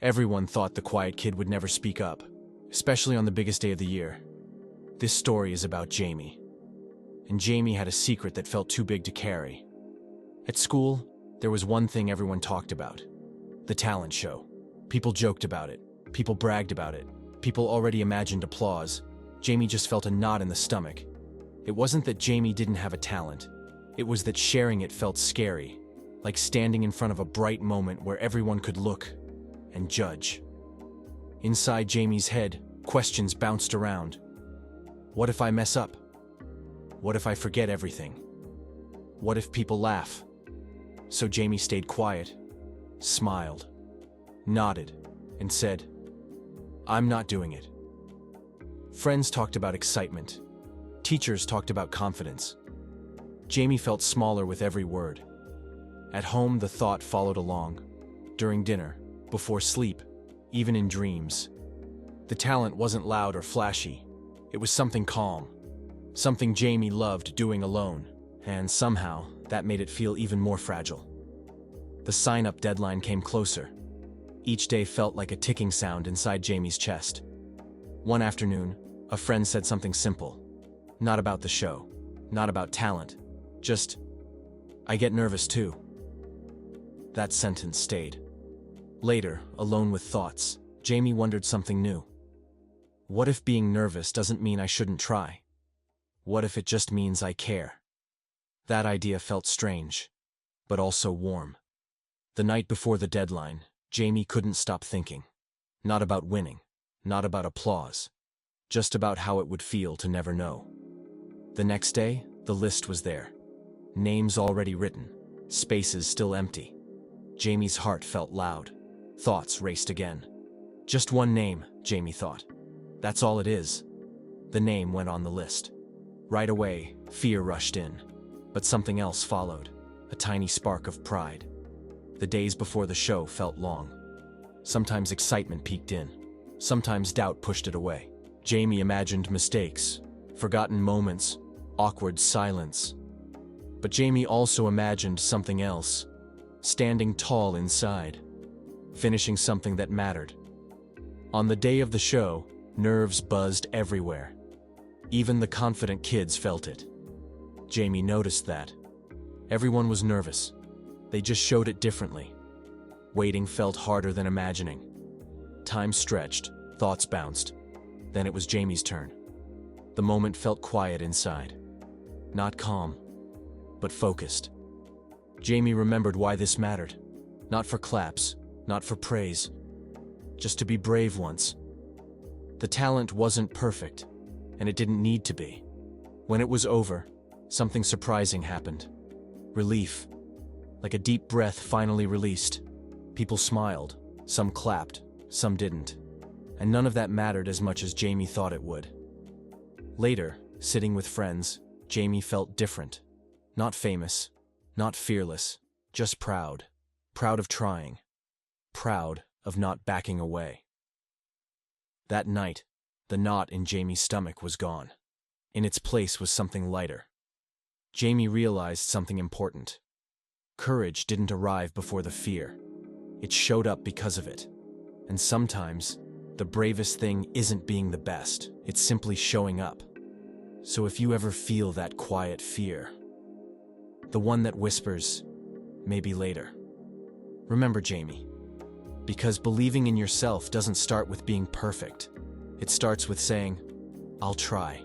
Everyone thought the quiet kid would never speak up, especially on the biggest day of the year. This story is about Jamie. And Jamie had a secret that felt too big to carry. At school, there was one thing everyone talked about: the talent show. People joked about it. People bragged about it. People already imagined applause. Jamie just felt a knot in the stomach. It wasn't that Jamie didn't have a talent. It was that sharing it felt scary, like standing in front of a bright moment where everyone could look and judge. Inside Jamie's head, questions bounced around. What if I mess up? What if I forget everything? What if people laugh? So Jamie stayed quiet, smiled, nodded, and said, "I'm not doing it." Friends talked about excitement. Teachers talked about confidence. Jamie felt smaller with every word. At home, the thought followed along. During dinner, before sleep, even in dreams. The talent wasn't loud or flashy. It was something calm. Something Jamie loved doing alone. And somehow, that made it feel even more fragile. The sign-up deadline came closer. Each day felt like a ticking sound inside Jamie's chest. One afternoon, a friend said something simple. Not about the show, not about talent, just, "I get nervous too." That sentence stayed. Later, alone with thoughts, Jamie wondered something new. What if being nervous doesn't mean I shouldn't try? What if it just means I care? That idea felt strange, but also warm. The night before the deadline, Jamie couldn't stop thinking. Not about winning, not about applause, just about how it would feel to never know. The next day, the list was there. Names already written, spaces still empty. Jamie's heart felt loud. Thoughts raced again. Just one name, Jamie thought. That's all it is. The name went on the list. Right away, fear rushed in. But something else followed, a tiny spark of pride. The days before the show felt long. Sometimes excitement peeked in. Sometimes doubt pushed it away. Jamie imagined mistakes, forgotten moments, awkward silence. But Jamie also imagined something else, standing tall inside, finishing something that mattered. On the day of the show, nerves buzzed everywhere. Even the confident kids felt it. Jamie noticed that. Everyone was nervous. They just showed it differently. Waiting felt harder than imagining. Time stretched, thoughts bounced. Then it was Jamie's turn. The moment felt quiet inside. Not calm, but focused. Jamie remembered why this mattered. Not for claps, not for praise. Just to be brave once. The talent wasn't perfect, and it didn't need to be. When it was over, something surprising happened. Relief. Like a deep breath finally released. People smiled. Some clapped. Some didn't. And none of that mattered as much as Jamie thought it would. Later, sitting with friends, Jamie felt different. Not famous. Not fearless. Just proud. Proud of trying. Proud of not backing away. That night, the knot in Jamie's stomach was gone. In its place was something lighter. Jamie realized something important. Courage didn't arrive before the fear. It showed up because of it. And sometimes, the bravest thing isn't being the best, it's simply showing up. So if you ever feel that quiet fear, the one that whispers, "Maybe later," remember Jamie. Because believing in yourself doesn't start with being perfect. It starts with saying, "I'll try."